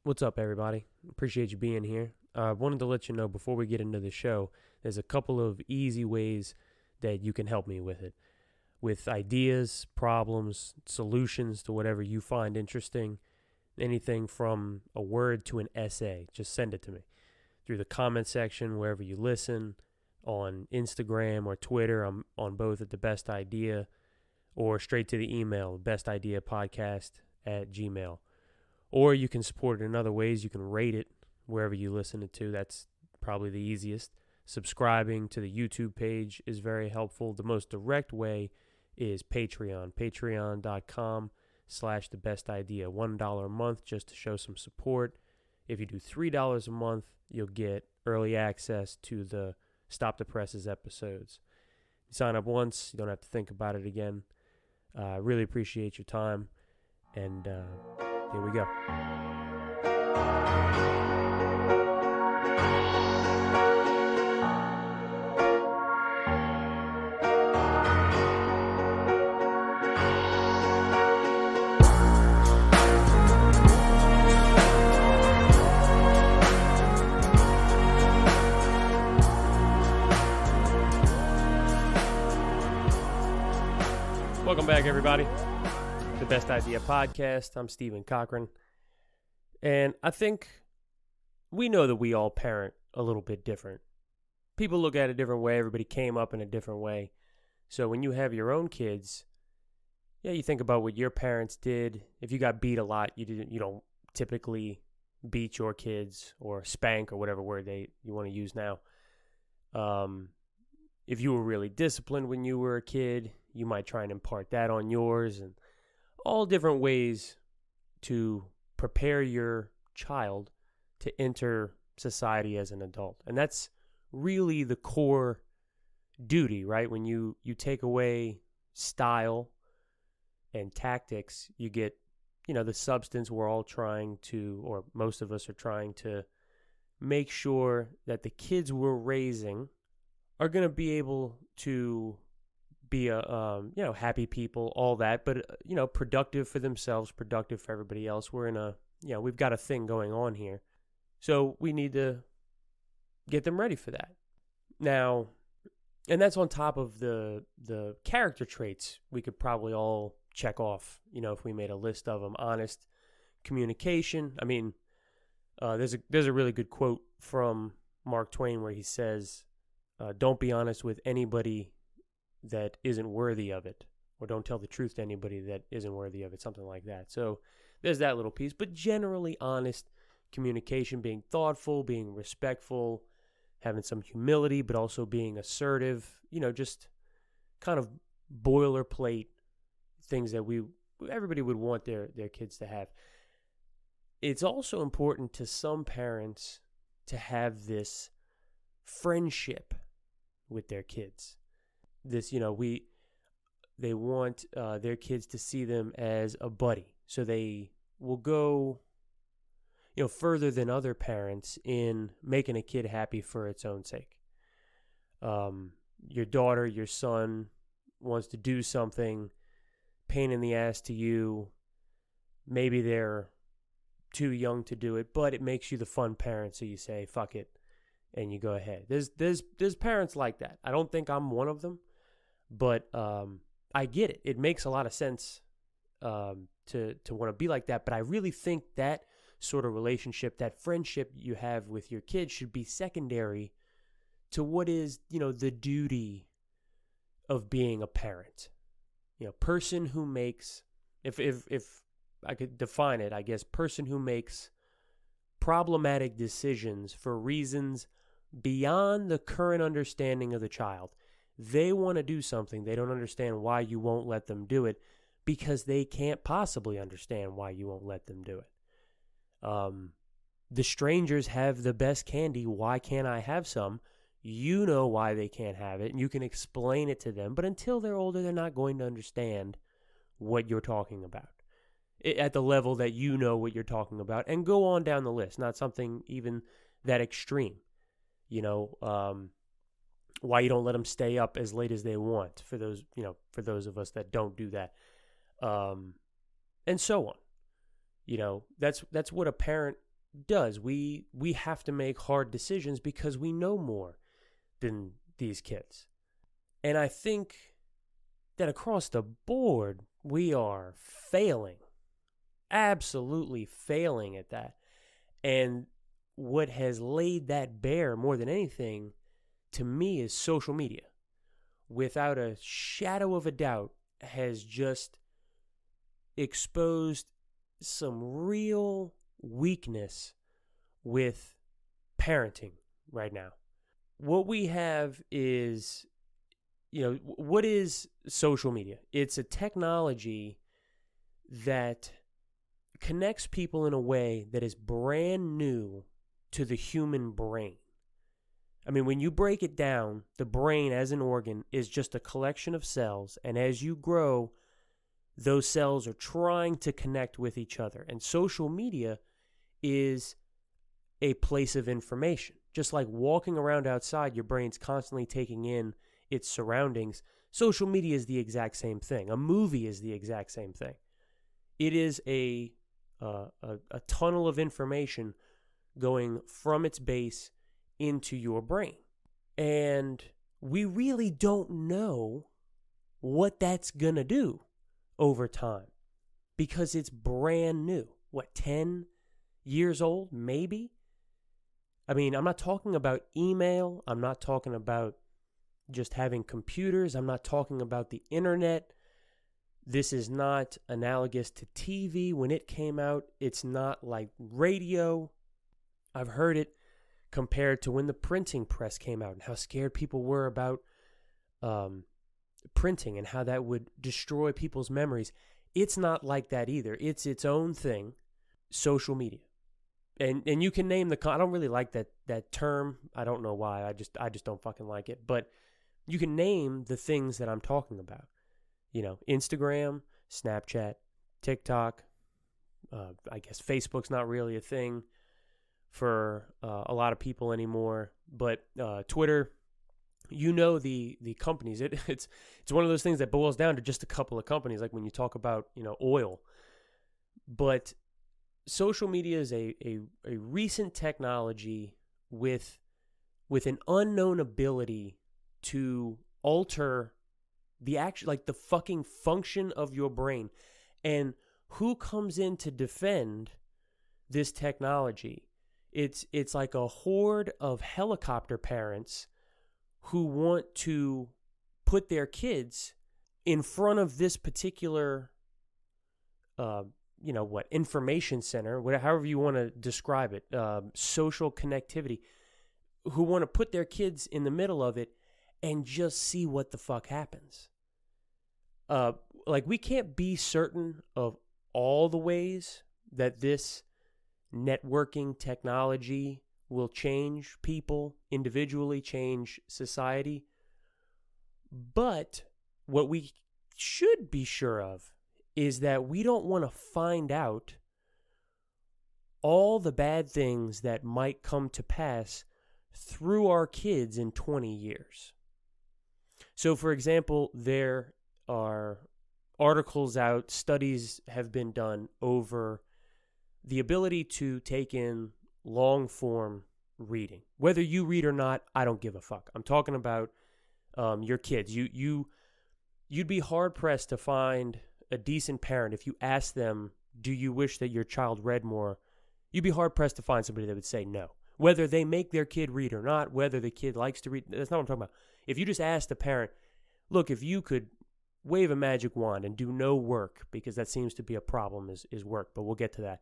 What's up, everybody? Appreciate you being here. Wanted to let you know before we get into the show, there's a couple of easy ways that you can help me with it. With ideas, problems, solutions to whatever you find interesting, anything from a word to an essay, just send it to me. Through the comment section, wherever you listen, on Instagram or Twitter, I'm on both at The Best Idea, or straight to the email, bestideapodcast@gmail.com. Or you can support it in other ways. You can rate it wherever you listen it to. That's probably the easiest. Subscribing to the YouTube page is very helpful. The most direct way is Patreon. Patreon.com/thebestidea. $1 a month just to show some support. If you do $3 a month, you'll get early access to the Stop the Presses episodes. You sign up once, you don't have to think about it again. I really appreciate your time. And here we go. Welcome back, everybody. The Best Idea Podcast. I'm Stephen Cochran. And I think we know that we all parent a little bit different. People look at it a different way. Everybody came up in a different way. So when you have your own kids, you think about what your parents did. If you got beat a lot, you don't typically beat your kids or spank or whatever word you want to use now. If you were really disciplined when you were a kid, you might try and impart that on yours, and all different ways to prepare your child to enter society as an adult. And that's really the core duty, right? When you take away style and tactics, you get, the substance. We're all trying to, or most of us are trying to make sure that the kids we're raising are going to be able to be happy people, all that, but productive for themselves, productive for everybody else. We're in we've got a thing going on here, so we need to get them ready for that now. And that's on top of the character traits we could probably all check off, if we made a list of them. Honest communication. I mean, there's a really good quote from Mark Twain where he says, don't be honest with anybody that isn't worthy of it, or don't tell the truth to anybody that isn't worthy of it, something like that. So there's that little piece, but generally honest communication, being thoughtful, being respectful, having some humility, but also being assertive, just kind of boilerplate things that everybody would want their kids to have. It's also important to some parents to have this friendship with their kids. This, they want their kids to see them as a buddy. So they will go, further than other parents in making a kid happy for its own sake. Your daughter, your son wants to do something, pain in the ass to you. Maybe they're too young to do it, but it makes you the fun parent. So you say, fuck it, and you go ahead. There's parents like that. I don't think I'm one of them. But I get it. It makes a lot of sense to want to be like that. But I really think that sort of relationship, that friendship you have with your kids, should be secondary to what is, the duty of being a parent. Person who makes, if I could define it, I guess, person who makes problematic decisions for reasons beyond the current understanding of the child. They want to do something. They don't understand why you won't let them do it, because they can't possibly understand why you won't let them do it. The strangers have the best candy. Why can't I have some? You know why they can't have it, and you can explain it to them. But until they're older, they're not going to understand what you're talking about at the level that you know what you're talking about, and go on down the list. Not something even that extreme. Why you don't let them stay up as late as they want, for those of us that don't do that, and so on. That's what a parent does. We have to make hard decisions because we know more than these kids. And I think that across the board, we are failing, absolutely failing at that. And what has laid that bare more than anything to me is social media. Without a shadow of a doubt, has just exposed some real weakness with parenting right now. What we have is, what is social media? It's a technology that connects people in a way that is brand new to the human brain. I mean, when you break it down, the brain as an organ is just a collection of cells, and as you grow, those cells are trying to connect with each other. And social media is a place of information. Just like walking around outside, your brain's constantly taking in its surroundings. Social media is the exact same thing. A movie is the exact same thing. It is a tunnel of information going from its base into your brain. And we really don't know what that's going to do over time because it's brand new. 10 years old, maybe? I mean, I'm not talking about email. I'm not talking about just having computers. I'm not talking about the internet. This is not analogous to TV when it came out. It's not like radio. I've heard it compared to when the printing press came out and how scared people were about printing and how that would destroy people's memories. It's not like that either. It's its own thing, social media. And you can name I don't really like that term. I don't know why. I just don't fucking like it. But you can name the things that I'm talking about. Instagram, Snapchat, TikTok. I guess Facebook's not really a thing for a lot of people anymore. But Twitter, the companies. It's one of those things that boils down to just a couple of companies. Like when you talk about oil, but social media is a recent technology with an unknown ability to alter the fucking function of your brain. And who comes in to defend this technology? It's like a horde of helicopter parents who want to put their kids in front of this particular information center, however you want to describe it, social connectivity, who want to put their kids in the middle of it and just see what the fuck happens. We can't be certain of all the ways that this networking technology will change people individually, change society. But what we should be sure of is that we don't want to find out all the bad things that might come to pass through our kids in 20 years. So, for example, there are articles out, studies have been done over the ability to take in long-form reading. Whether you read or not, I don't give a fuck. I'm talking about your kids. You'd be hard-pressed to find a decent parent if you ask them, do you wish that your child read more? You'd be hard-pressed to find somebody that would say no. Whether they make their kid read or not, whether the kid likes to read, that's not what I'm talking about. If you just ask the parent, look, if you could wave a magic wand and do no work, because that seems to be a problem is work, but we'll get to that.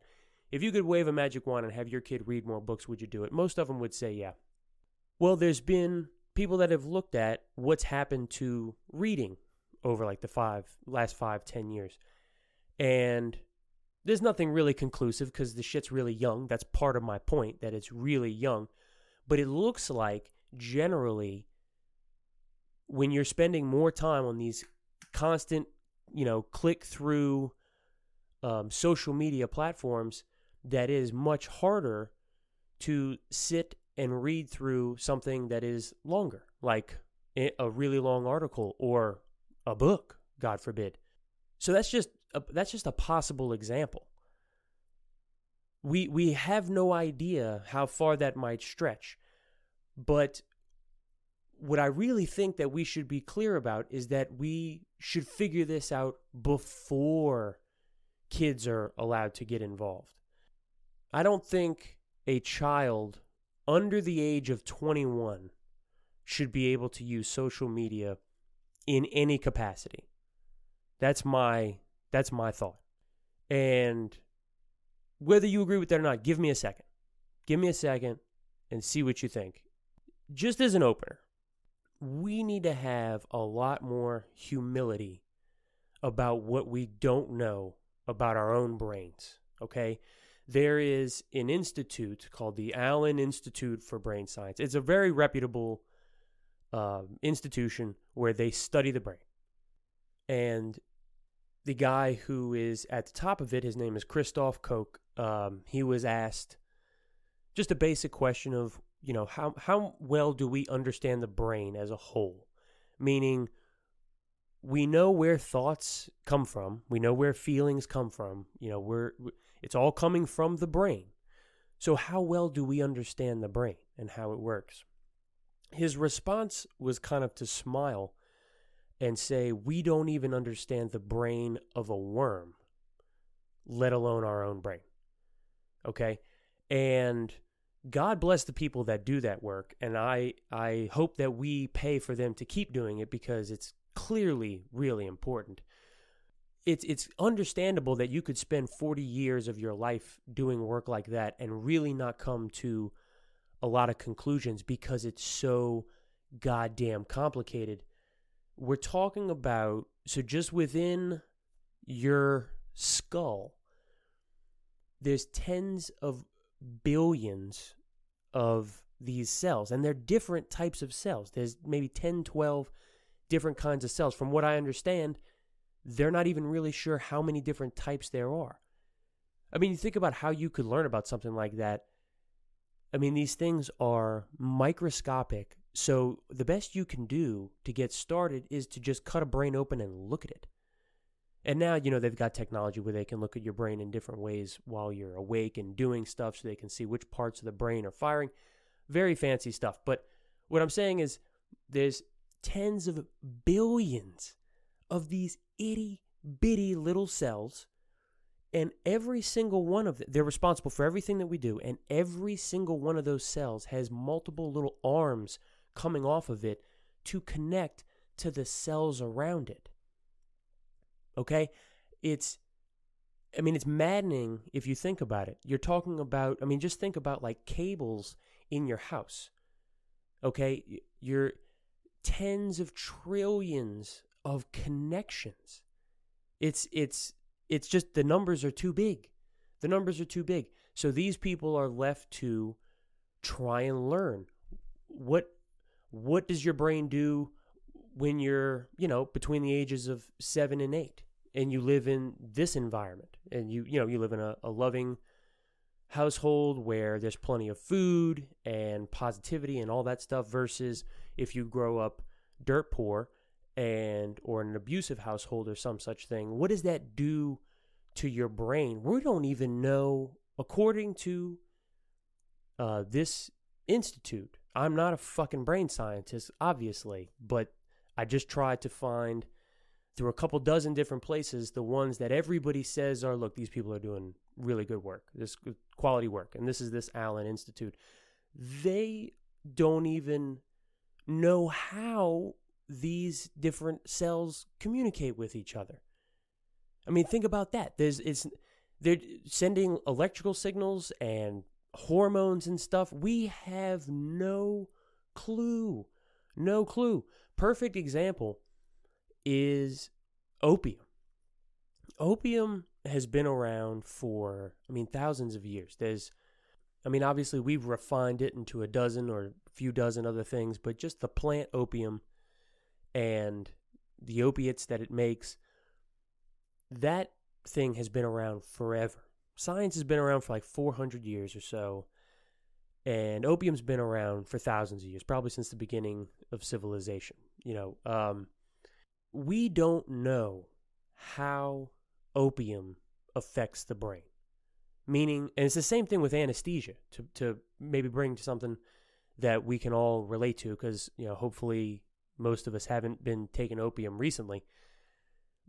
If you could wave a magic wand and have your kid read more books, would you do it? Most of them would say yeah. Well, there's been people that have looked at what's happened to reading over like the last 5-10 years. And there's nothing really conclusive because the shit's really young. That's part of my point, that it's really young. But it looks like generally when you're spending more time on these constant, click through social media platforms, that is much harder to sit and read through something that is longer, like a really long article or a book, God forbid. So that's just a possible example. we have no idea how far that might stretch. But what I really think that we should be clear about is that we should figure this out before kids are allowed to get involved. I don't think a child under the age of 21 should be able to use social media in any capacity. That's my thought. And whether you agree with that or not, give me a second. Give me a second and see what you think. Just as an opener, we need to have a lot more humility about what we don't know about our own brains, okay? There is an institute called the Allen Institute for Brain Science. It's a very reputable institution where they study the brain. And the guy who is at the top of it, his name is Christoph Koch. He was asked just a basic question of, how well do we understand the brain as a whole? Meaning, we know where thoughts come from. We know where feelings come from. It's all coming from the brain. So how well do we understand the brain and how it works? His response was kind of to smile and say, we don't even understand the brain of a worm, let alone our own brain. Okay? And God bless the people that do that work, and I hope that we pay for them to keep doing it because it's clearly really important. It's understandable that you could spend 40 years of your life doing work like that and really not come to a lot of conclusions because it's so goddamn complicated. We're talking about, so just within your skull, there's tens of billions of these cells, and they're different types of cells. There's maybe 10, 12 different kinds of cells. From what I understand, they're not even really sure how many different types there are. I mean, you think about how you could learn about something like that. I mean, these things are microscopic. So the best you can do to get started is to just cut a brain open and look at it. And now, they've got technology where they can look at your brain in different ways while you're awake and doing stuff so they can see which parts of the brain are firing. Very fancy stuff. But what I'm saying is there's tens of billions of these itty-bitty little cells, and every single one of them, they're responsible for everything that we do, and every single one of those cells has multiple little arms coming off of it to connect to the cells around it. Okay? It's maddening if you think about it. You're talking about, just think about like cables in your house. Okay? You're tens of trillions of connections. It's just the numbers are too big. The numbers are too big. So these people are left to try and learn. What does your brain do when you're, between the ages of 7 and 8 and you live in this environment and you live in a loving household where there's plenty of food and positivity and all that stuff versus if you grow up dirt poor or in an abusive household or some such thing. What does that do to your brain? We don't even know, according to this institute. I'm not a fucking brain scientist, obviously, but I just tried to find through a couple dozen different places the ones that everybody says are, look, these people are doing really good work, this quality work, and this is this Allen Institute. They don't even know how these different cells communicate with each other. I mean, think about that. They're sending electrical signals and hormones and stuff. We have no clue. No clue. Perfect example is opium. Opium has been around for, thousands of years. Obviously we've refined it into a dozen or a few dozen other things, but just the plant opium and the opiates that it makes, that thing has been around forever. Science has been around for like 400 years or so, and opium's been around for thousands of years, probably since the beginning of civilization. We don't know how opium affects the brain. Meaning, and it's the same thing with anesthesia, to maybe bring to something that we can all relate to, because, hopefully most of us haven't been taking opium recently.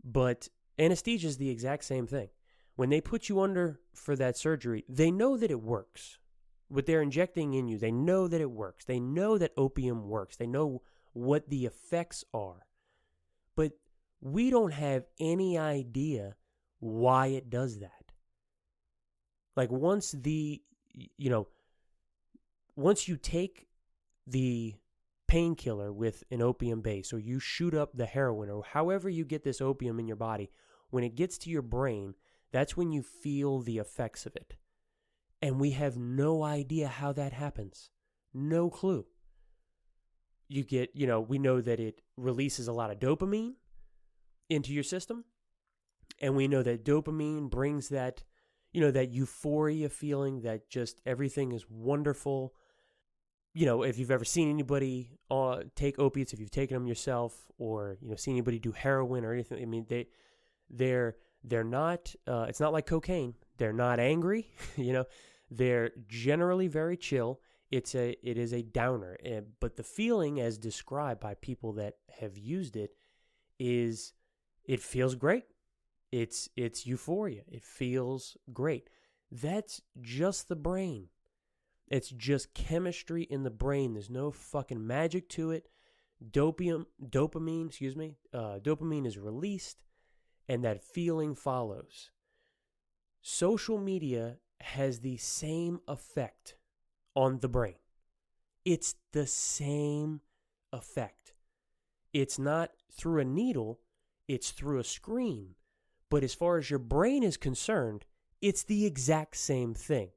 But anesthesia is the exact same thing. When they put you under for that surgery, they know that it works. What they're injecting in you, they know that it works. They know that opium works. They know what the effects are. But we don't have any idea why it does that. Like once you take the painkiller with an opium base, or you shoot up the heroin, or however you get this opium in your body, when it gets to your brain, that's when you feel the effects of it. And we have no idea how that happens. No clue. You get, we know that it releases a lot of dopamine into your system. And we know that dopamine brings that, that euphoria feeling, that just everything is wonderful. If you've ever seen anybody take opiates, if you've taken them yourself, or, seen anybody do heroin or anything, I mean, they're not, it's not like cocaine. They're not angry, they're generally very chill. It is a downer. But the feeling, as described by people that have used it, is it feels great. It's euphoria. It feels great. That's just the brain. It's just chemistry in the brain. There's no fucking magic to it. Dopamine is released, and that feeling follows. Social media has the same effect on the brain. It's the same effect. It's not through a needle, it's through a screen. But as far as your brain is concerned, it's the exact same thing.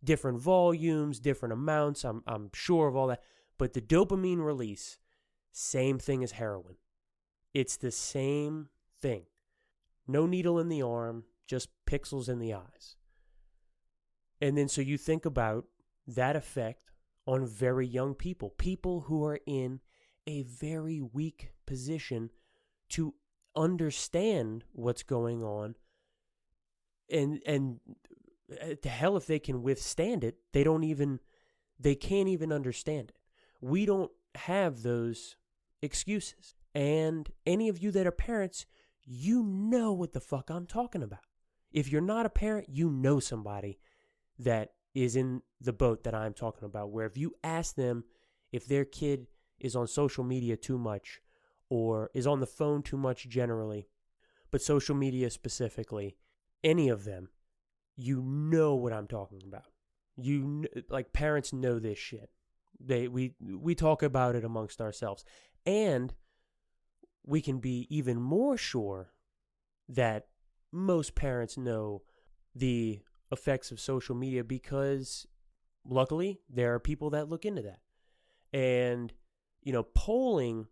Different volumes, different amounts, I'm sure of all that. But the dopamine release, same thing as heroin. It's the same thing. No needle in the arm, just pixels in the eyes. And then so you think about that effect on very young people, people who are in a very weak position to understand what's going on, and to hell if they can withstand it, they can't even understand it. We don't have those excuses. And any of you that are parents, you know what the fuck I'm talking about. If you're not a parent, you know somebody that is in the boat that I'm talking about, where if you ask them if their kid is on social media too much, or is on the phone too much generally, but social media specifically, any of them, you know what I'm talking about. Like parents know this shit. We talk about it amongst ourselves. And we can be even more sure that most parents know the effects of social media, because luckily there are people that look into that. And, polling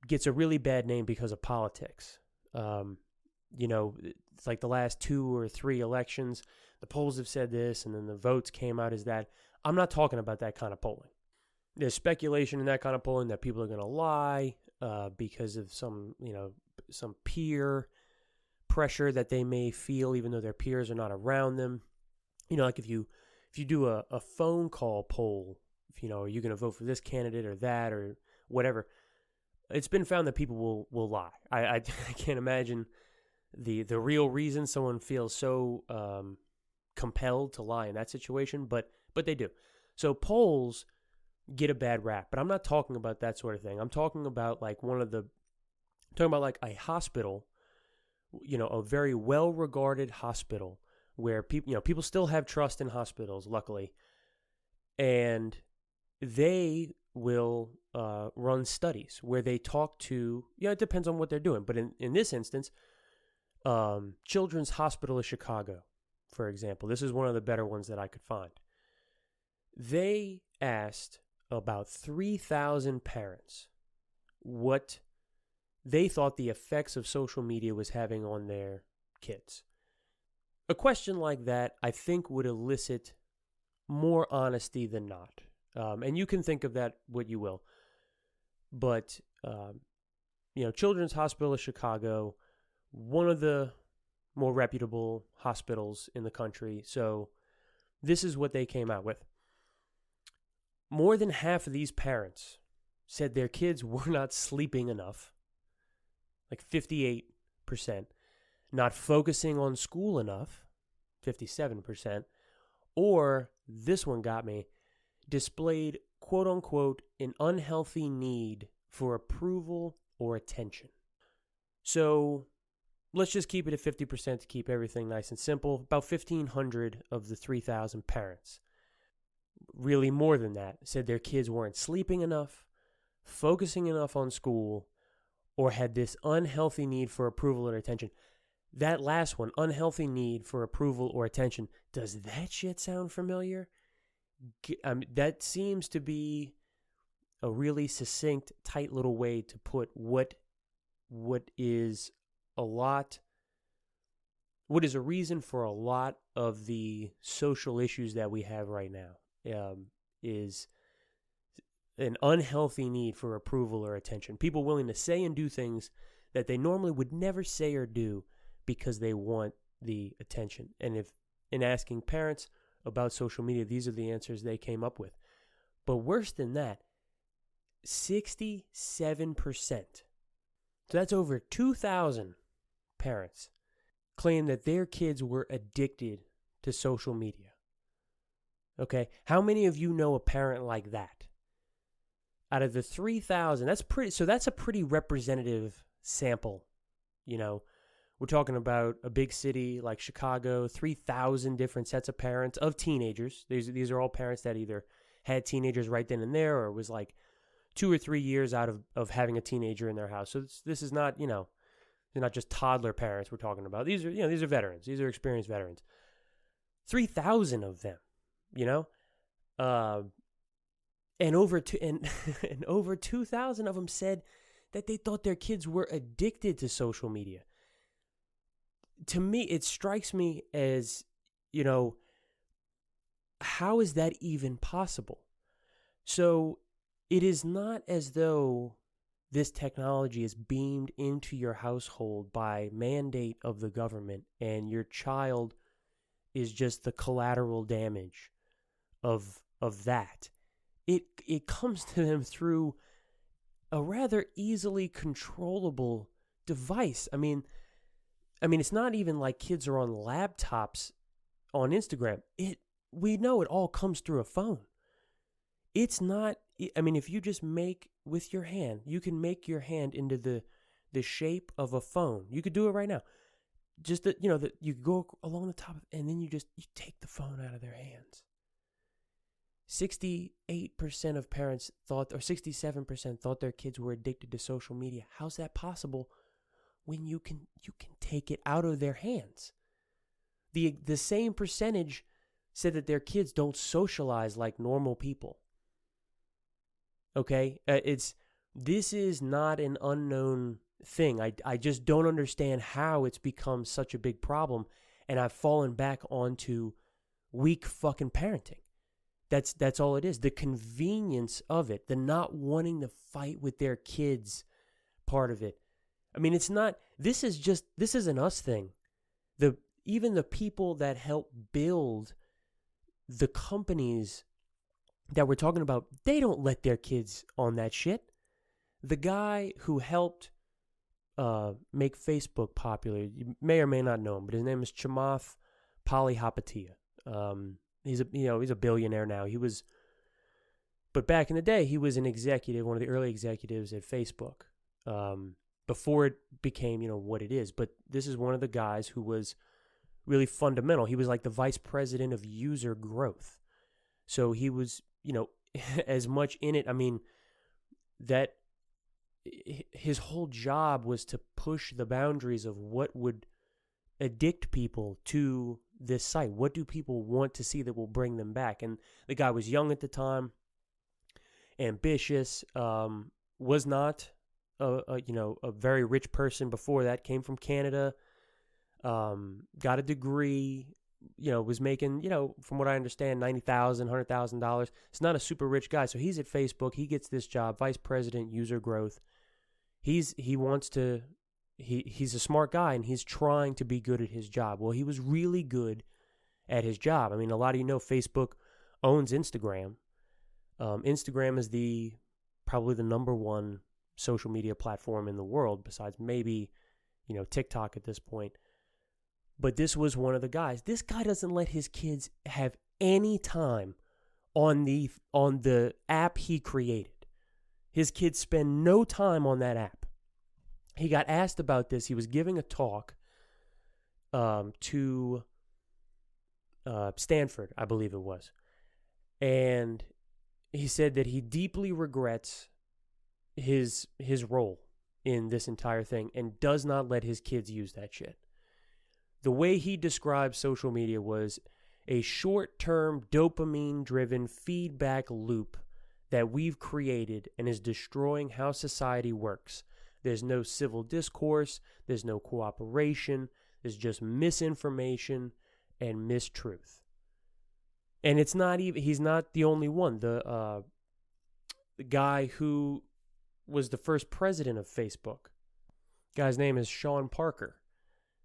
gets a really bad name because of politics. It's like the last 2 or 3 elections, the polls have said this, and then the votes came out as that. I'm not talking about that kind of polling. There's speculation in that kind of polling that people are going to lie because of some peer pressure that they may feel, even though their peers are not around them. Like if you do a phone call poll, are you going to vote for this candidate or that or whatever? It's been found that people will lie. I can't imagine the real reason someone feels so compelled to lie in that situation, but they do. So polls get a bad rap, but I'm not talking about that sort of thing. I'm talking about like a hospital, a very well-regarded hospital where people still have trust in hospitals, luckily, and they will run studies where they talk to, it depends on what they're doing, but in this instance, Children's Hospital of Chicago, for example, this is one of the better ones that I could find. They asked about 3,000 parents what they thought the effects of social media was having on their kids. A question like that, I think, would elicit more honesty than not. And you can think of that what you will. But, Children's Hospital of Chicago, one of the more reputable hospitals in the country. So this is what they came out with. More than half of these parents said their kids were not sleeping enough, like 58%, not focusing on school enough, 57%, or, this one got me, displayed, quote unquote, an unhealthy need for approval or attention. So let's just keep it at 50% to keep everything nice and simple. About 1,500 of the 3,000 parents, really more than that, said their kids weren't sleeping enough, focusing enough on school, or had this unhealthy need for approval or attention. That last one, unhealthy need for approval or attention, does that shit sound familiar? That seems to be a really succinct, tight little way to put what is a reason for a lot of the social issues that we have right now, is an unhealthy need for approval or attention. People willing to say and do things that they normally would never say or do because they want the attention. And if in asking parents about social media, these are the answers they came up with. But worse than that, 67%. So that's over 2,000 parents claim that their kids were addicted to social media. Okay, how many of you know a parent like that? Out of the 3,000, that's a pretty representative sample, you know. We're talking about a big city like Chicago, 3,000 different sets of parents of teenagers. These are all parents that either had teenagers right then and there, or was like 2 or 3 years out of having a teenager in their house. So this is not, they're not just toddler parents we're talking about. These are veterans. These are experienced veterans. 3,000 of them, and over 2,000 of them said that they thought their kids were addicted to social media. To me, it strikes me as, how is that even possible? So it is not as though this technology is beamed into your household by mandate of the government and your child is just the collateral damage of that. It comes to them through a rather easily controllable device. I mean, it's not even like kids are on laptops on Instagram. We know it all comes through a phone. It's not, if you just make with your hand, you can make your hand into the shape of a phone. You could do it right now. Just that, you go along the top of, and then you take the phone out of their hands. 68% of parents thought, or 67% thought their kids were addicted to social media. How's that possible when you can take it out of their hands? The same percentage said that their kids don't socialize like normal people. Okay? This is not an unknown thing. I just don't understand how it's become such a big problem, and I've fallen back onto weak fucking parenting. That's all it is. The convenience of it, the not wanting to fight with their kids part of it. It's not, this is an us thing. Even the people that help build the companies that we're talking about, they don't let their kids on that shit. The guy who helped make Facebook popular, you may or may not know him, but his name is Chamath Palihapitiya. He's a billionaire now. But back in the day, he was an executive, one of the early executives at Facebook, before it became, what it is. But this is one of the guys who was really fundamental. He was like the vice president of user growth. So he was, as much in it. That his whole job was to push the boundaries of what would addict people to this site. What do people want to see that will bring them back? And the guy was young at the time, ambitious, was not a very rich person before that, came from Canada, got a degree, was making, from what I understand, $90,000, $100,000. It's not a super rich guy. So he's at Facebook. He gets this job, vice president, user growth. He wants to he's a smart guy and he's trying to be good at his job. Well, he was really good at his job. I mean, a lot of you know Facebook owns Instagram. Instagram is probably the number one social media platform in the world, besides maybe, TikTok at this point. But this was one of the guys. This guy doesn't let his kids have any time on the app he created. His kids spend no time on that app. He got asked about this. He was giving a talk to Stanford, I believe it was. And he said that he deeply regrets his role in this entire thing and does not let his kids use that shit. The way he described social media was a short-term dopamine-driven feedback loop that we've created and is destroying how society works. There's no civil discourse, there's no cooperation, there's just misinformation and mistruth. And he's not the only one. The guy who was the first president of Facebook, guy's name is Sean Parker.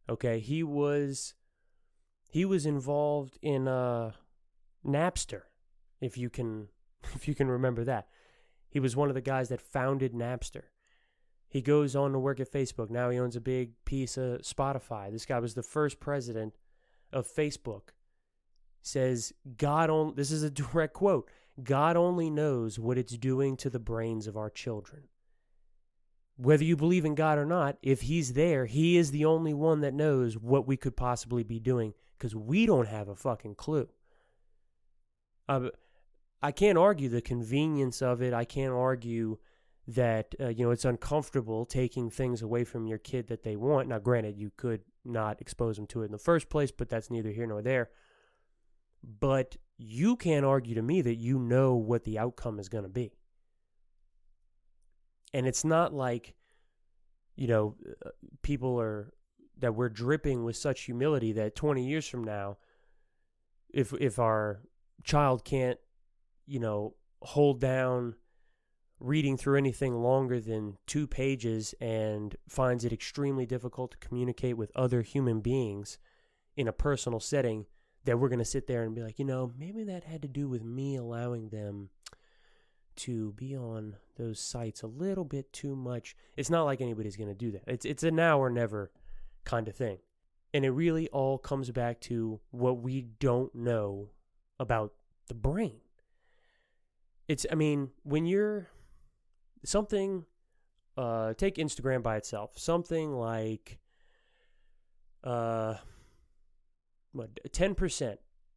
Okay, he was involved in Napster, if you can remember that. He was one of the guys that founded Napster. He goes on to work at Facebook. Now he owns a big piece of Spotify. This guy was the first president of Facebook. Says, this is a direct quote, God only knows what it's doing to the brains of our children. Whether you believe in God or not, if he's there, he is the only one that knows what we could possibly be doing, because we don't have a fucking clue. I can't argue the convenience of it. I can't argue that it's uncomfortable taking things away from your kid that they want. Now, granted, you could not expose them to it in the first place, but that's neither here nor there. But you can't argue to me that you know what the outcome is going to be. And it's not like, that we're dripping with such humility that 20 years from now, if our child can't, hold down reading through anything longer than 2 pages and finds it extremely difficult to communicate with other human beings in a personal setting, that we're going to sit there and be like, maybe that had to do with me allowing them to be on those sites a little bit too much. It's not like anybody's going to do that. It's a now or never kind of thing. And it really all comes back to what we don't know about the brain. When you're something, take Instagram by itself, something like 10%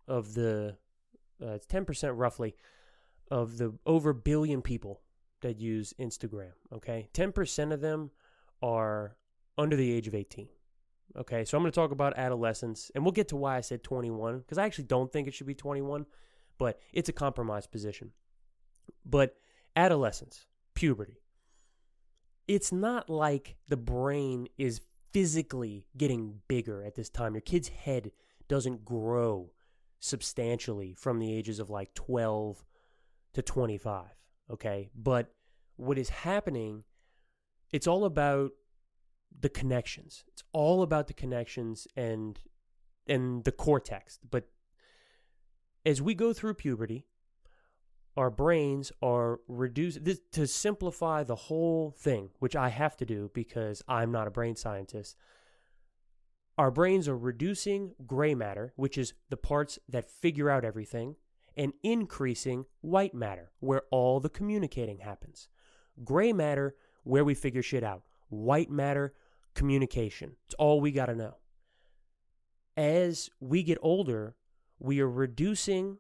of the 10% roughly of the over 1 billion people that use Instagram, okay? 10% of them are under the age of 18, okay? So I'm going to talk about adolescence, and we'll get to why I said 21, because I actually don't think it should be 21, but it's a compromised position. But adolescence, puberty, it's not like the brain is physically getting bigger at this time. Your kid's head doesn't grow substantially from the ages of like 12 to 25, okay? But what is happening, it's all about the connections. It's all about the connections and the cortex. But as we go through puberty, our brains are reduced. To simplify the whole thing, which I have to do because I'm not a brain scientist, our brains are reducing gray matter, which is the parts that figure out everything, and increasing white matter, where all the communicating happens. Gray matter, where we figure shit out. White matter, communication. It's all we got to know. As we get older, we are reducing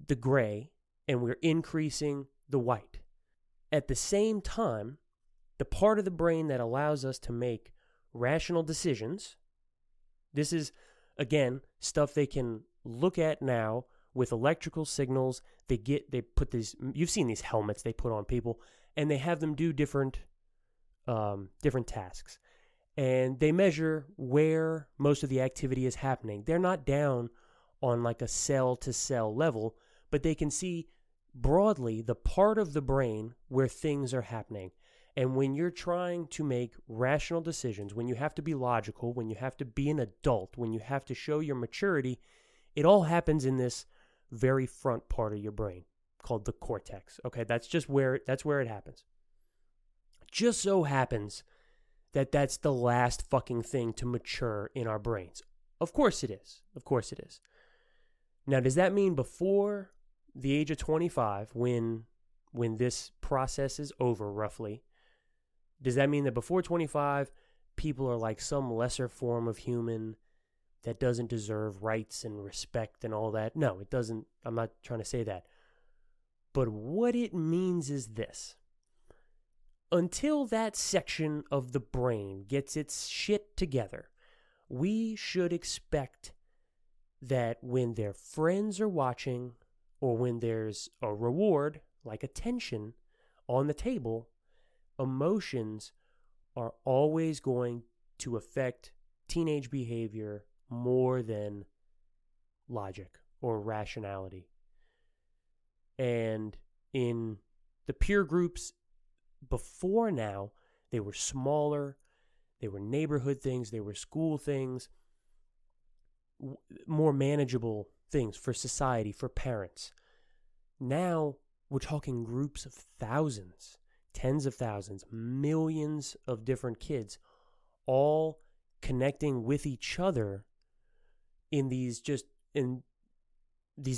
the gray and we're increasing the white. At the same time, the part of the brain that allows us to make rational decisions, this is, again, stuff they can look at now with electrical signals. They put these, you've seen these helmets they put on people, and they have them do different tasks. And they measure where most of the activity is happening. They're not down on like a cell-to-cell level, but they can see broadly the part of the brain where things are happening. And when you're trying to make rational decisions, when you have to be logical, when you have to be an adult, when you have to show your maturity, it all happens in this very front part of your brain called the cortex. Okay, that's where it happens. Just so happens that that's the last fucking thing to mature in our brains. Of course it is. Of course it is. Now, does that mean before the age of 25, when this process is over roughly, does that mean that before 25, people are like some lesser form of human that doesn't deserve rights and respect and all that? No, it doesn't. I'm not trying to say that. But what it means is this. Until that section of the brain gets its shit together, we should expect that when their friends are watching, or when there's a reward, like attention, on the table, emotions are always going to affect teenage behavior more than logic or rationality. And in the peer groups before now, they were smaller, they were neighborhood things, they were school things, more manageable things for society, for parents. Now we're talking groups of thousands, tens of thousands, millions of different kids, all connecting with each other in these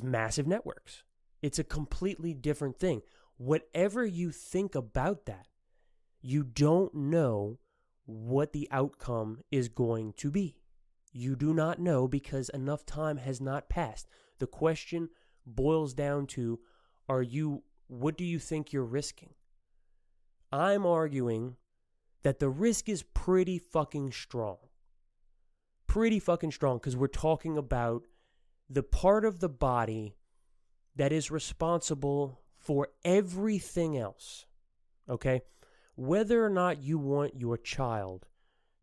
massive networks. It's a completely different thing. Whatever you think about that, you don't know what the outcome is going to be. You do not know because enough time has not passed. The question boils down to, what do you think you're risking? I'm arguing that the risk is pretty fucking strong. Pretty fucking strong, because we're talking about the part of the body that is responsible for everything else. Okay? Whether or not you want your child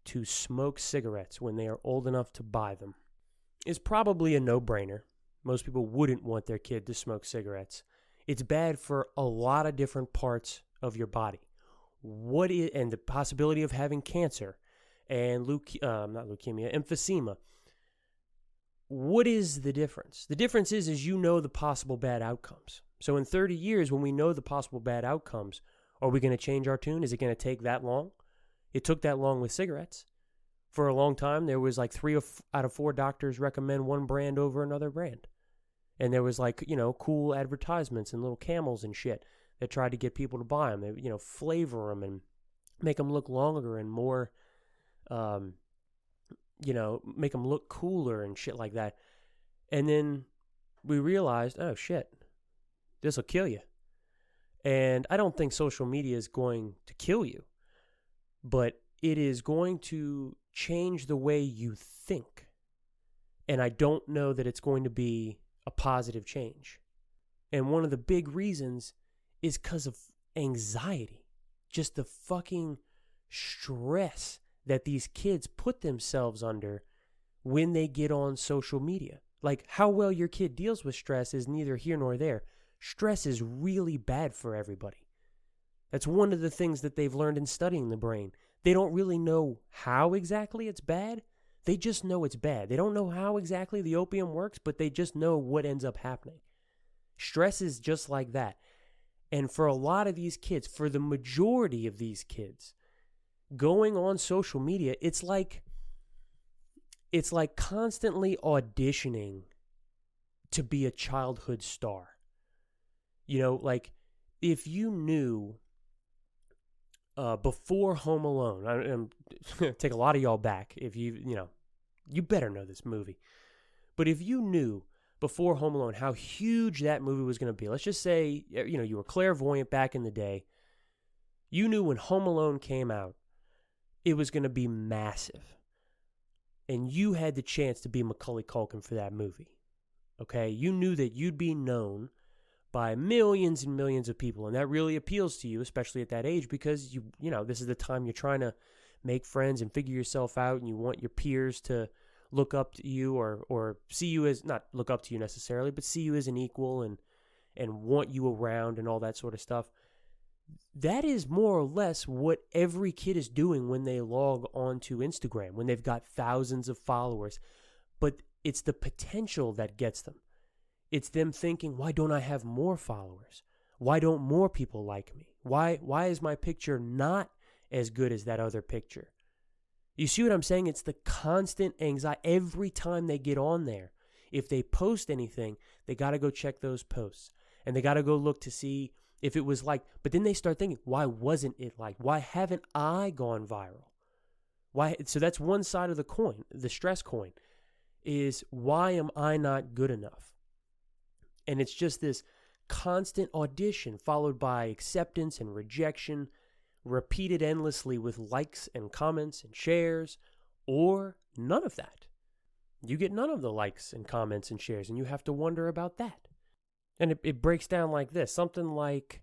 to smoke cigarettes when they are old enough to buy them is probably a no-brainer. Most people wouldn't want their kid to smoke cigarettes. It's bad for a lot of different parts of your body. And the possibility of having cancer and emphysema. What is the difference? The difference is you know the possible bad outcomes. So in 30 years, when we know the possible bad outcomes, are we going to change our tune? Is it going to take that long? It took that long with cigarettes. For a long time, there was like 3 out of 4 doctors recommend one brand over another brand. And there was like, cool advertisements and little camels and shit that tried to get people to buy them. They, flavor them and make them look longer and more, make them look cooler and shit like that. And then we realized, oh shit, this will kill you. And I don't think social media is going to kill you, but it is going to change the way you think. And I don't know that it's going to be a positive change. And one of the big reasons is because of anxiety. Just the fucking stress that these kids put themselves under when they get on social media. Like, how well your kid deals with stress is neither here nor there. Stress is really bad for everybody. That's one of the things that they've learned in studying the brain. They don't really know how exactly it's bad. They just know it's bad. They don't know how exactly the opium works, but they just know what ends up happening. Stress is just like that. And for a lot of these kids, for the majority of these kids, going on social media, it's like constantly auditioning to be a childhood star. Like if you knew before Home Alone, I'm going to take a lot of y'all back. If you better know this movie. But if you knew before Home Alone how huge that movie was going to be, let's just say, you were clairvoyant back in the day. You knew when Home Alone came out, it was going to be massive. And you had the chance to be Macaulay Culkin for that movie. Okay? You knew that you'd be known by millions and millions of people. And that really appeals to you, especially at that age, because this is the time you're trying to make friends and figure yourself out, and you want your peers to look up to you or see you as, not look up to you necessarily, but see you as an equal and want you around and all that sort of stuff. that is more or less what every kid is doing when they log onto Instagram, when they've got thousands of followers. But it's the potential that gets them. It's them thinking, why don't I have more followers? Why don't more people like me? Why is my picture not as good as that other picture? You see what I'm saying? It's the constant anxiety. Every time they get on there, if they post anything, they got to go check those posts. And they got to go look to see if it was liked. But then they start thinking, why wasn't it liked? Why haven't I gone viral? Why? So that's one side of the coin, the stress coin, is why am I not good enough? And it's just this constant audition followed by acceptance and rejection, repeated endlessly with likes and comments and shares, or none of that. You get none of the likes and comments and shares, and you have to wonder about that. And it breaks down like this. Something like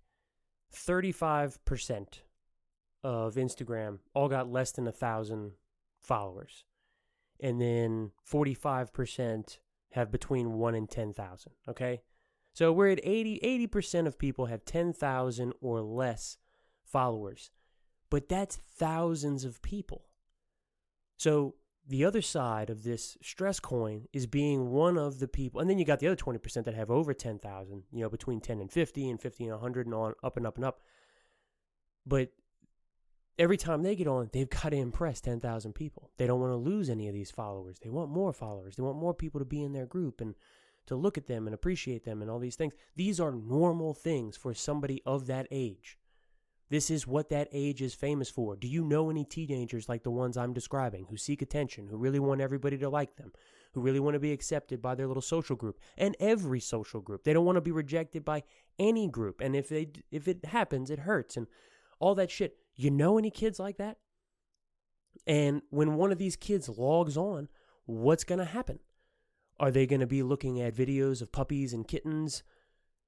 35% of Instagram all got less than 1,000 followers. And then 45% have between 1 and 10,000, okay? So we're at 80% of people have 10,000 or less followers. But that's thousands of people. So the other side of this stress coin is being one of the people. And then you got the other 20% that have over 10,000, between 10 and 50 and 50 and 100 and on, up and up and up. But every time they get on, they've got to impress 10,000 people. They don't want to lose any of these followers. They want more followers. They want more people to be in their group and to look at them and appreciate them and all these things. These are normal things for somebody of that age. This is what that age is famous for. Do you know any teenagers like the ones I'm describing who seek attention, who really want everybody to like them, who really want to be accepted by their little social group and every social group? They don't want to be rejected by any group. And if it happens, it hurts and all that shit. You know any kids like that? And when one of these kids logs on, what's going to happen? Are they going to be looking at videos of puppies and kittens,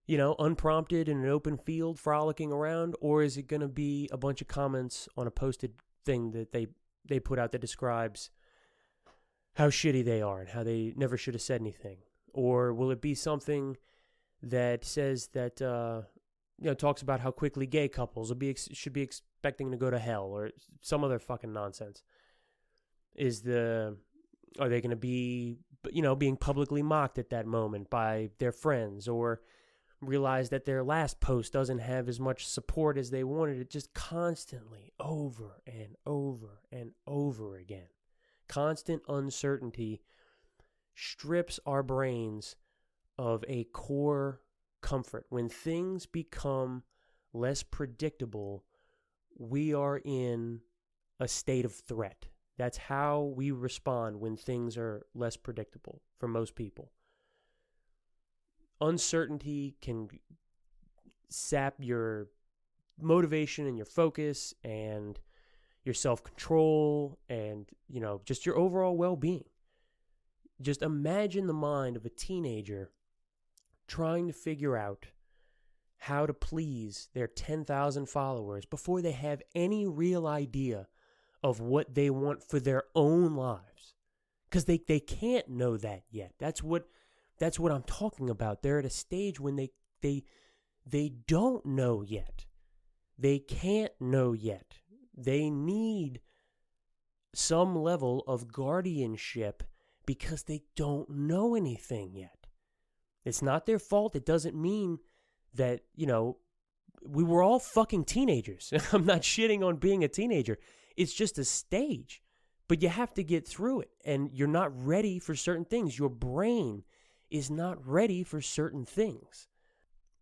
unprompted in an open field frolicking around? Or is it going to be a bunch of comments on a posted thing that they put out that describes how shitty they are and how they never should have said anything? Or will it be something that says that, talks about how quickly gay couples should be expecting to go to hell or some other fucking nonsense? Are they going to be, being publicly mocked at that moment by their friends, or realize that their last post doesn't have as much support as they wanted it? Just constantly over and over and over again. Constant uncertainty strips our brains of a core comfort. When things become less predictable, we are in a state of threat. That's how we respond when things are less predictable for most people. Uncertainty can sap your motivation and your focus and your self-control and, just your overall well-being. Just imagine the mind of a teenager trying to figure out how to please their 10,000 followers before they have any real idea of what they want for their own lives. Because they can't know that yet. That's what I'm talking about. They're at a stage when they don't know yet. They can't know yet. They need some level of guardianship because they don't know anything yet. It's not their fault. It doesn't mean that, we were all fucking teenagers. I'm not shitting on being a teenager. It's just a stage. But you have to get through it. And you're not ready for certain things. Your brain is not ready for certain things.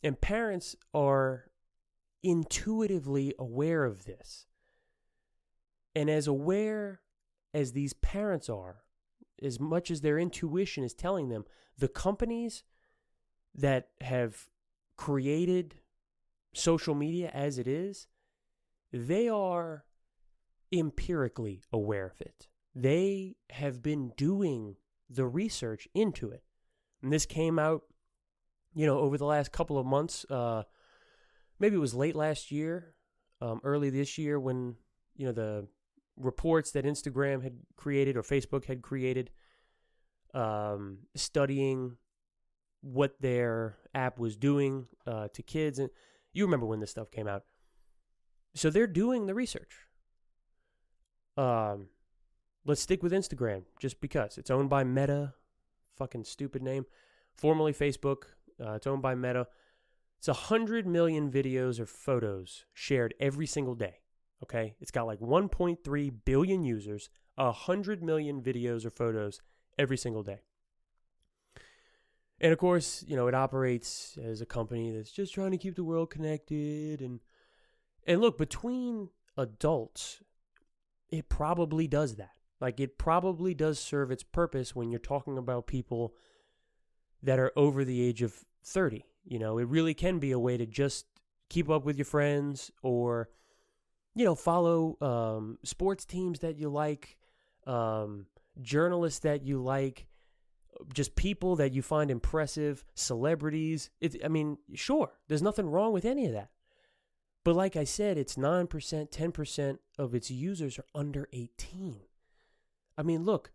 And parents are intuitively aware of this. And as aware as these parents are, as much as their intuition is telling them, the companies that have created social media as it is, they are empirically aware of it. They have been doing the research into it. And this came out, over the last couple of months. Maybe it was late last year, early this year, when, the reports that Instagram had created or Facebook had created, studying what their app was doing to kids. And you remember when this stuff came out. So they're doing the research. Let's stick with Instagram just because it's owned by Meta. Fucking stupid name. Formerly Facebook. It's owned by Meta. It's 100 million videos or photos shared every single day. Okay? It's got like 1.3 billion users, 100 million videos or photos every single day. And of course, it operates as a company that's just trying to keep the world connected. And look, between adults, it probably does that. Like, it probably does serve its purpose when you're talking about people that are over the age of 30. It really can be a way to just keep up with your friends or, follow sports teams that you like, journalists that you like, just people that you find impressive, celebrities. Sure, there's nothing wrong with any of that. But like I said, it's 9%, 10% of its users are under 18. Look,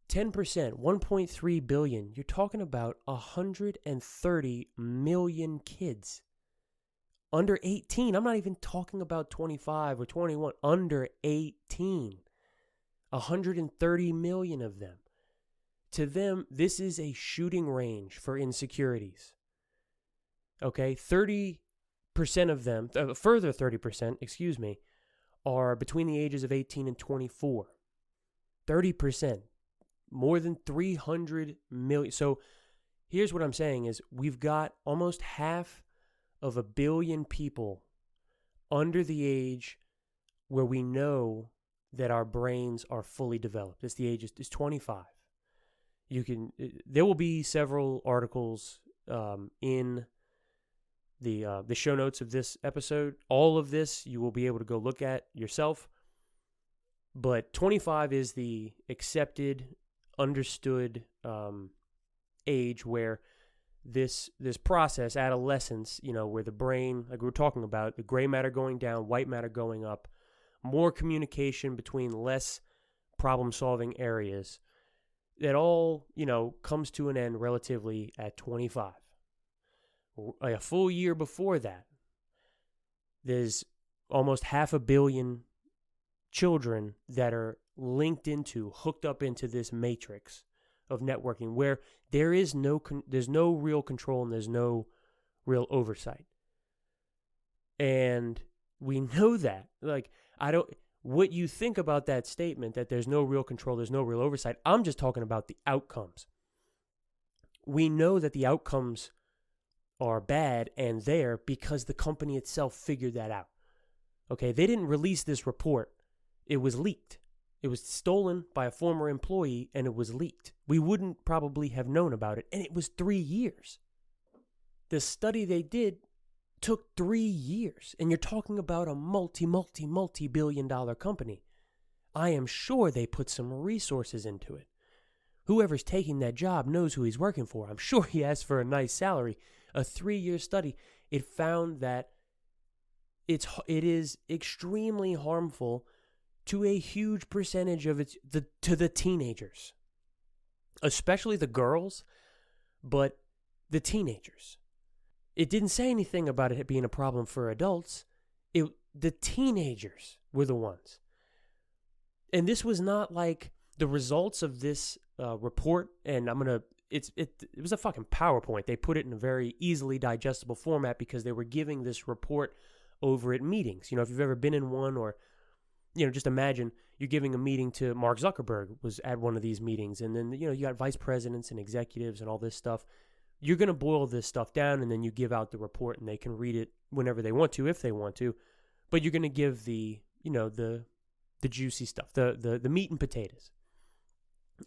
10%, 1.3 billion, you're talking about 130 million kids. Under 18, I'm not even talking about 25 or 21, under 18. 130 million of them. To them, this is a shooting range for insecurities. Okay, 30% of them, further 30%, are between the ages of 18 and 24. 30%, more than 300 million. So here's what I'm saying is we've got almost 500 million people under the age where we know that our brains are fully developed. It's the age is 25. There will be several articles in the show notes of this episode. All of this you will be able to go look at yourself. But 25 is the accepted, understood age where this process, adolescence, where the brain, like we were talking about, the gray matter going down, white matter going up, more communication between less problem-solving areas, that all, comes to an end relatively at 25. A full year before that, there's almost 500 million children that are hooked up into this matrix of networking where there's no real control and there's no real oversight. And we know that. What you think about that statement that there's no real control, there's no real oversight, I'm just talking about the outcomes. We know that the outcomes are bad and there because the company itself figured that out. Okay, they didn't release this report. It was leaked. It was stolen by a former employee and it was leaked. We wouldn't probably have known about it. And it was 3 years. The study they did took 3 years. And you're talking about a multi-billion dollar company. I am sure they put some resources into it. Whoever's taking that job knows who he's working for. I'm sure he asked for a nice salary. A 3-year study, it found that it is extremely harmful to a huge percentage of to the teenagers, especially the girls, but the teenagers. It didn't say anything about it being a problem for adults. The teenagers were the ones. And this was not like the results of this report, and it was a fucking PowerPoint. They put it in a very easily digestible format because they were giving this report over at meetings. If you've ever been in one or just imagine you're giving a meeting to Mark Zuckerberg was at one of these meetings. And then, you got vice presidents and executives and all this stuff. You're going to boil this stuff down and then you give out the report and they can read it whenever they want to, if they want to. But you're going to give the juicy stuff, the meat and potatoes.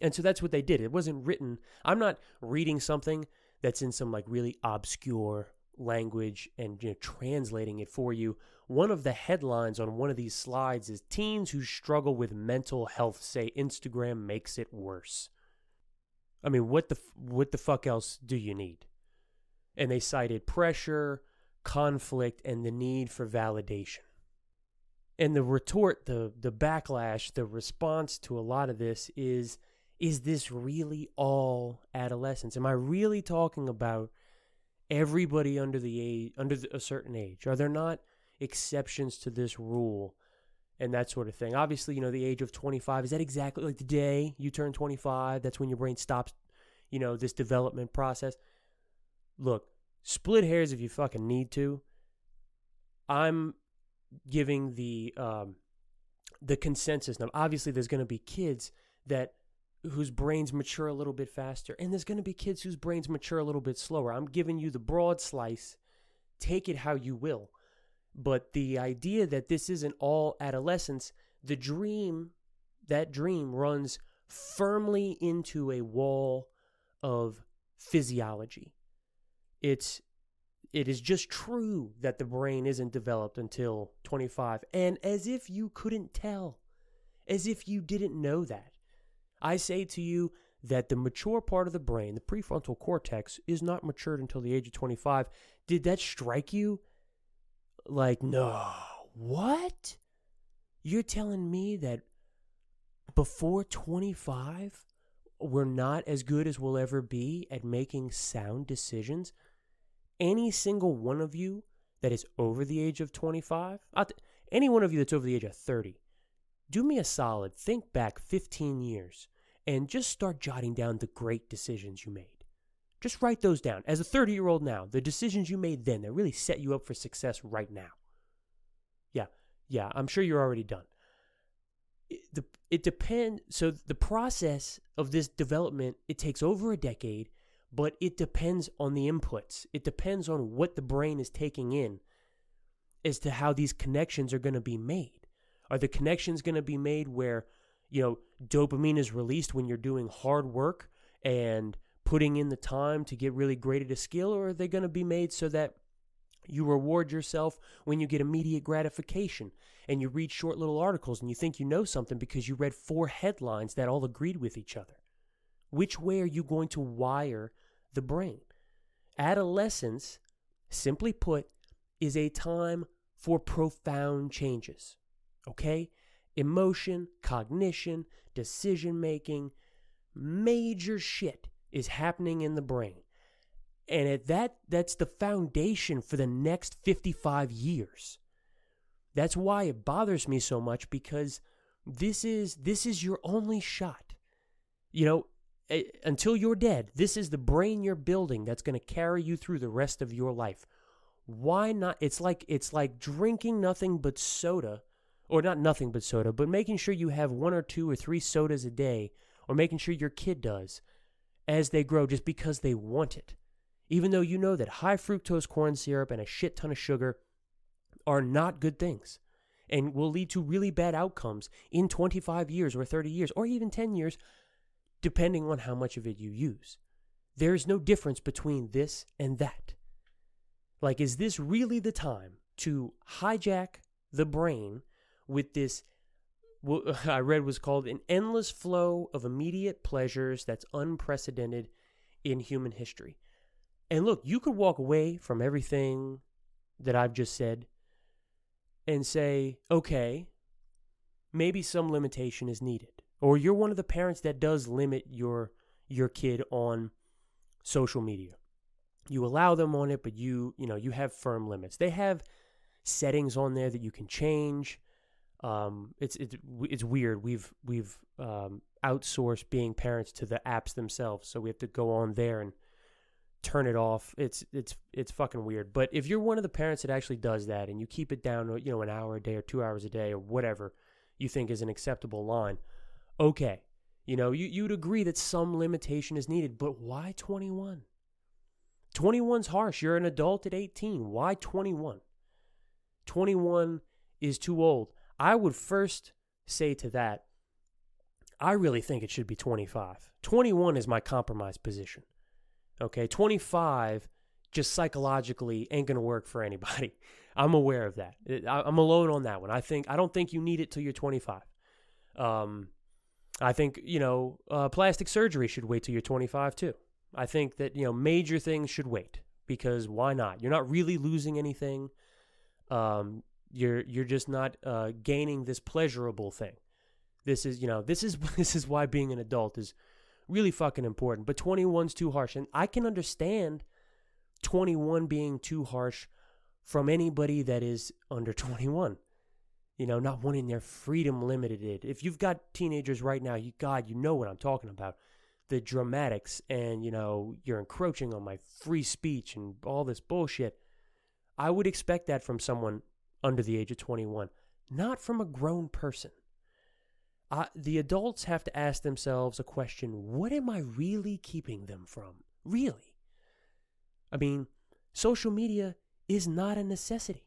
And so that's what they did. It wasn't written. I'm not reading something that's in some really obscure language and translating it for you. One of the headlines on one of these slides is teens who struggle with mental health say Instagram makes it worse. What the fuck else do you need? And they cited pressure, conflict, and the need for validation. And the retort, the backlash, the response to a lot of this is this really all adolescence? Am I really talking about everybody under a certain age? exceptions to this rule and that sort of thing. Obviously, the age of 25, is that exactly like the day you turn 25? That's when your brain stops, this development process. Look, split hairs if you fucking need to. I'm giving the consensus. Now, obviously, there's going to be kids whose brains mature a little bit faster, and there's going to be kids whose brains mature a little bit slower. I'm giving you the broad slice. Take it how you will. But the idea that this isn't all adolescence, that dream runs firmly into a wall of physiology. It is just true that the brain isn't developed until 25. And as if you couldn't tell, as if you didn't know that, I say to you that the mature part of the brain, the prefrontal cortex, is not matured until the age of 25. Did that strike you? Like, no, what? You're telling me that before 25, we're not as good as we'll ever be at making sound decisions? Any single one of you that is over the age of 25, any one of you that's over the age of 30, do me a solid, think back 15 years and just start jotting down the great decisions you made. Just write those down. As a 30-year-old now, the decisions you made then that really set you up for success right now. Yeah, I'm sure you're already done. It depends. So the process of this development, it takes over a decade, but it depends on the inputs. It depends on what the brain is taking in as to how these connections are going to be made. Are the connections going to be made where, dopamine is released when you're doing hard work and putting in the time to get really great at a skill, or are they going to be made so that you reward yourself when you get immediate gratification and you read short little articles and you think you know something because you read 4 headlines that all agreed with each other? Which way are you going to wire the brain? Adolescence, simply put, is a time for profound changes. Okay? Emotion, cognition, decision-making, major shit is happening in the brain. And that's the foundation for the next 55 years. That's why it bothers me so much, because this is your only shot. Until you're dead, this is the brain you're building that's going to carry you through the rest of your life. Why not? It's like drinking nothing but soda, or not nothing but soda, but making sure you have 1 or 2 or 3 sodas a day, or making sure your kid does as they grow just because they want it. Even though you know that high fructose corn syrup and a shit ton of sugar are not good things and will lead to really bad outcomes in 25 years or 30 years or even 10 years, depending on how much of it you use. There is no difference between this and that. Like, is this really the time to hijack the brain with this, what I read was called an endless flow of immediate pleasures that's unprecedented in human history? And look, you could walk away from everything that I've just said and say, okay, maybe some limitation is needed. Or you're one of the parents that does limit your kid on social media. You allow them on it, but you have firm limits. They have settings on there that you can change. It's weird. We've outsourced being parents to the apps themselves, so we have to go on there and turn it off. It's fucking weird. But if you're one of the parents that actually does that and you keep it down, an hour a day or 2 hours a day or whatever you think is an acceptable line, okay. You'd agree that some limitation is needed, but why 21? 21's harsh. You're an adult at 18. Why 21? 21 is too old. I would first say to that, I really think it should be 25. 21 is my compromise position. Okay, 25 just psychologically ain't going to work for anybody. I'm aware of that. I'm alone on that one. I don't think you need it till you're 25. I think, plastic surgery should wait till you're 25 too. I think that, major things should wait, because why not? You're not really losing anything. You're just not gaining this pleasurable thing. This is why being an adult is really fucking important. But 21's too harsh, and I can understand 21 being too harsh from anybody that is under 21. Not wanting their freedom limited. If you've got teenagers right now, you know what I'm talking about. The dramatics and, you're encroaching on my free speech and all this bullshit. I would expect that from someone under the age of 21, not from a grown person. The adults have to ask themselves a question: what am I really keeping them from? Really? I mean, social media is not a necessity.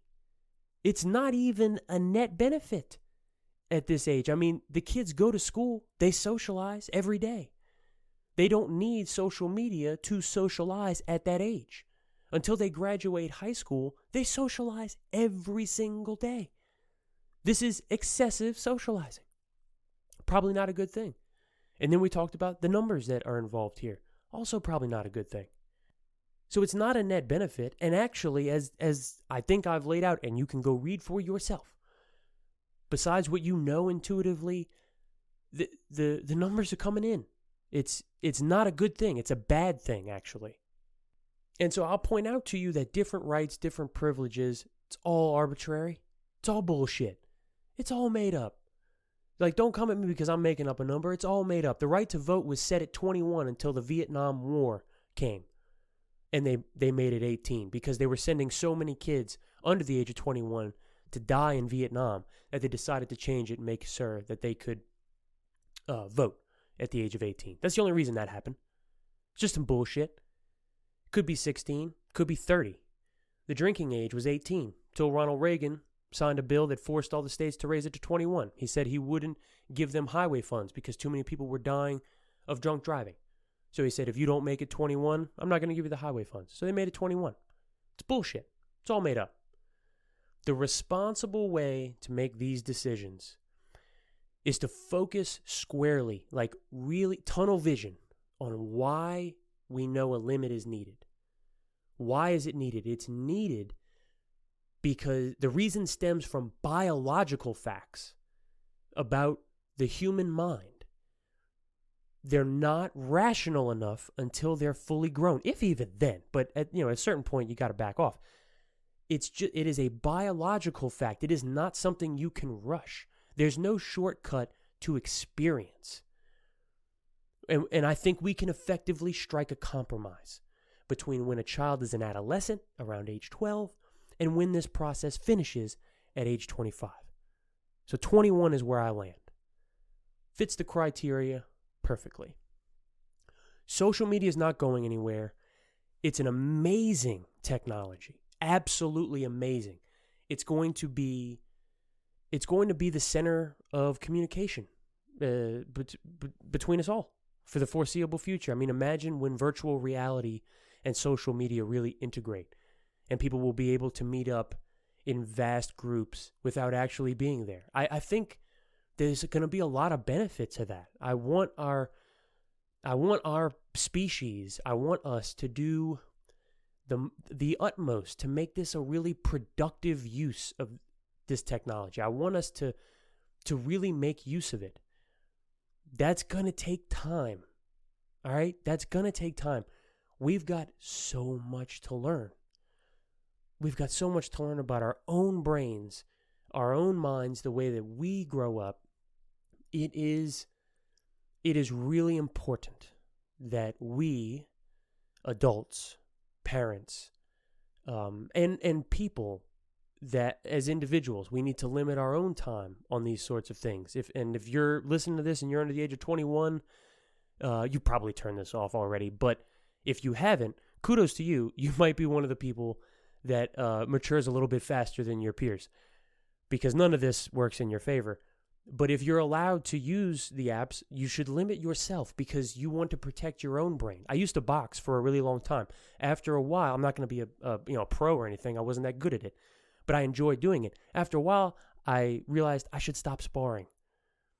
It's not even a net benefit at this age. I mean, the kids go to school, they socialize every day. They don't need social media to socialize at that age. Until they graduate high school, they socialize every single day. This is excessive socializing. Probably not a good thing. And then we talked about the numbers that are involved here. Also probably not a good thing. So it's not a net benefit. And actually, as I think I've laid out, and you can go read for yourself, besides what you know intuitively, the numbers are coming in. It's not a good thing. It's a bad thing, actually. And so I'll point out to you that different rights, different privileges, it's all arbitrary. It's all bullshit. It's all made up. Like, don't come at me because I'm making up a number. It's all made up. The right to vote was set at 21 until the Vietnam War came. And they made it 18 because they were sending so many kids under the age of 21 to die in Vietnam that they decided to change it and make sure that they could vote at the age of 18. That's the only reason that happened. It's just some bullshit. Could be 16, could be 30. The drinking age was 18 till Ronald Reagan signed a bill that forced all the states to raise it to 21. He said he wouldn't give them highway funds because too many people were dying of drunk driving. So he said, if you don't make it 21, I'm not going to give you the highway funds. So they made it 21. It's bullshit. It's all made up. The responsible way to make these decisions is to focus squarely, like really tunnel vision, on why we know a limit is needed. Why is it needed? It's needed because the reason stems from biological facts about the human mind. They're not rational enough until they're fully grown, if even then. But at a certain point, you got to back off. It is a biological fact. It is not something you can rush. There's no shortcut to experience. And I think we can effectively strike a compromise between when a child is an adolescent, around age 12, and when this process finishes at age 25. So 21 is where I land. Fits the criteria perfectly. Social media is not going anywhere. It's an amazing technology. Absolutely amazing. It's going to be the center of communication between us all for the foreseeable future. I mean, imagine when virtual reality and social media really integrate and people will be able to meet up in vast groups without actually being there. I think there's going to be a lot of benefit to that. I want our species, I want us to do the utmost to make this a really productive use of this technology. I want us to really make use of it. That's going to take time. All right? That's going to take time. We've got so much to learn. We've got so much to learn about our own brains, our own minds, the way that we grow up. It is really important that we, adults, parents, and people, that as individuals, we need to limit our own time on these sorts of things. If you're listening to this and you're under the age of 21, you probably turned this off already. But if you haven't, kudos to you. You might be one of the people that matures a little bit faster than your peers, because none of this works in your favor. But if you're allowed to use the apps, you should limit yourself because you want to protect your own brain. I used to box for a really long time. After a while, I'm not going to be a pro or anything. I wasn't that good at it, but I enjoyed doing it. After a while, I realized I should stop sparring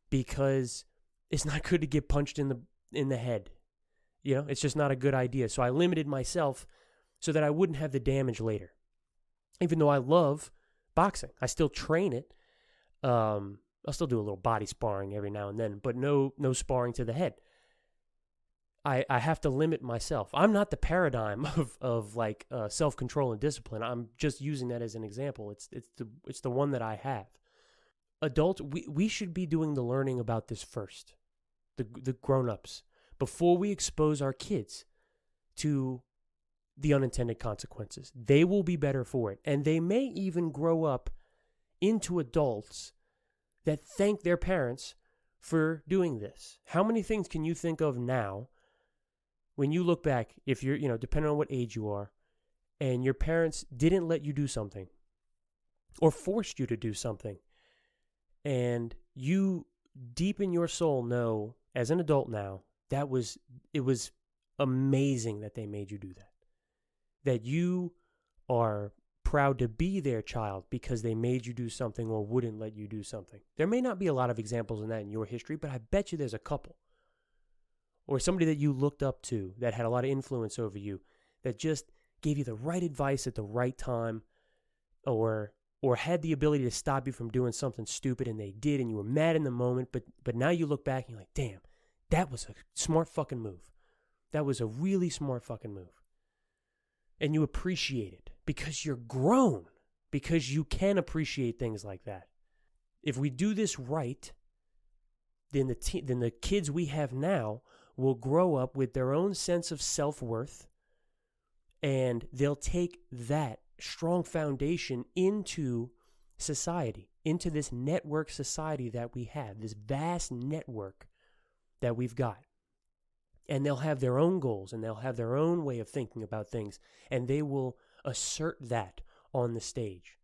because it's not good to get punched in the head. It's just not a good idea. So I limited myself so that I wouldn't have the damage later. Even though I love boxing, I still train it. I'll still do a little body sparring every now and then, but no sparring to the head. I have to limit myself. I'm not the paradigm of like self-control and discipline. I'm just using that as an example. It's the one that I have. Adults, we should be doing the learning about this first, the grown-ups, before we expose our kids to the unintended consequences. They will be better for it. And they may even grow up into adults that thank their parents for doing this. How many things can you think of now when you look back, if you're, depending on what age you are, and your parents didn't let you do something or forced you to do something, and you deep in your soul know, as an adult now, it was amazing that they made you do that. That you are proud to be their child because they made you do something or wouldn't let you do something. There may not be a lot of examples in that in your history, but I bet you there's a couple. Or somebody that you looked up to that had a lot of influence over you, that just gave you the right advice at the right time, or had the ability to stop you from doing something stupid, and they did, and you were mad in the moment, but now you look back and you're like, damn, that was a smart fucking move. That was a really smart fucking move. And you appreciate it because you're grown, because you can appreciate things like that. If we do this right, then the kids we have now will grow up with their own sense of self-worth, and they'll take that strong foundation into society, into this network society that we have, this vast network that we've got. And they'll have their own goals, and they'll have their own way of thinking about things, and they will assert that on the stage.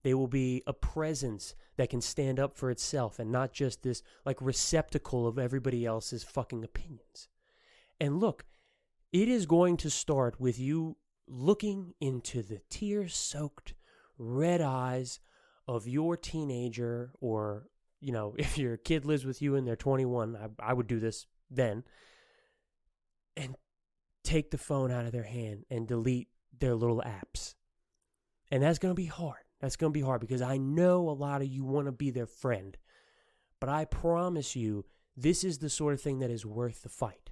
They will be a presence that can stand up for itself and not just this like receptacle of everybody else's fucking opinions. And look, it is going to start with you looking into the tear-soaked red eyes of your teenager, or, if your kid lives with you and they're 21, I would do this then, and take the phone out of their hand and delete their little apps. And that's going to be hard. That's going to be hard because I know a lot of you want to be their friend. But I promise you, this is the sort of thing that is worth the fight.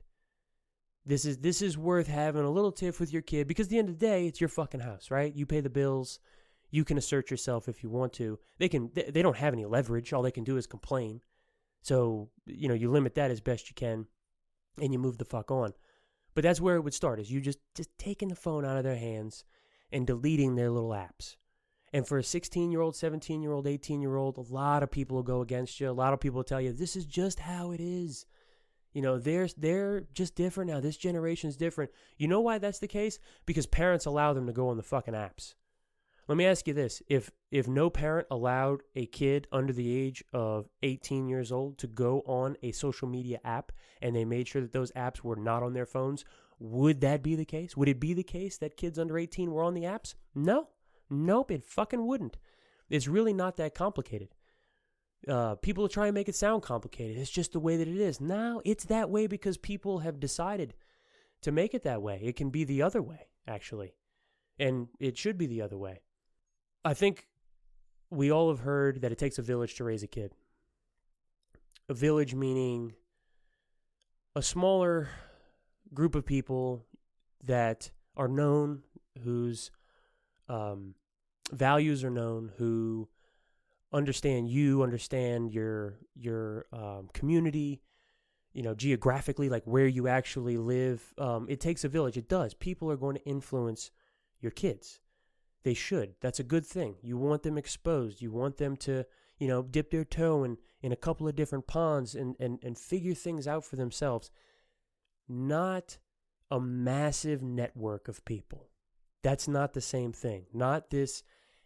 This is worth having a little tiff with your kid, because at the end of the day, it's your fucking house, right? You pay the bills. You can assert yourself if you want to. They don't have any leverage. All they can do is complain. So, you limit that as best you can, and you move the fuck on. But that's where it would start, is you just taking the phone out of their hands and deleting their little apps. And for a 16-year-old, 17-year-old, 18-year-old, a lot of people will go against you. A lot of people will tell you, this is just how it is. They're just different now. This generation's different. You know why that's the case? Because parents allow them to go on the fucking apps. Let me ask you this. If no parent allowed a kid under the age of 18 years old to go on a social media app, and they made sure that those apps were not on their phones, would that be the case? Would it be the case that kids under 18 were on the apps? No. Nope, it fucking wouldn't. It's really not that complicated. People try and make it sound complicated. It's just the way that it is. No, it's that way because people have decided to make it that way. It can be the other way, actually. And it should be the other way. I think we all have heard that it takes a village to raise a kid. A village meaning a smaller group of people that are known, whose values are known, who understand your community, geographically, like where you actually live. It takes a village. It does. People are going to influence your kids. They should. That's a good thing. You want them exposed. You want them to, dip their toe in a couple of different ponds and figure things out for themselves. Not a massive network of people. That's not the same thing. Not this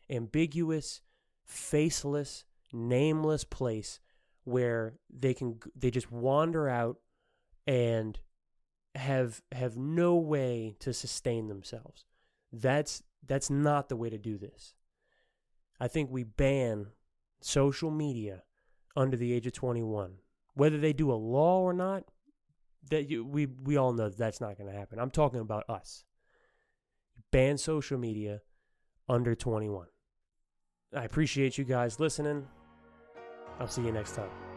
ambiguous, faceless, nameless place where they just wander out and have no way to sustain themselves. That's not the way to do this. I think we ban social media under the age of 21. Whether they do a law or not, we all know that's not going to happen. I'm talking about us. Ban social media under 21. I appreciate you guys listening. I'll see you next time.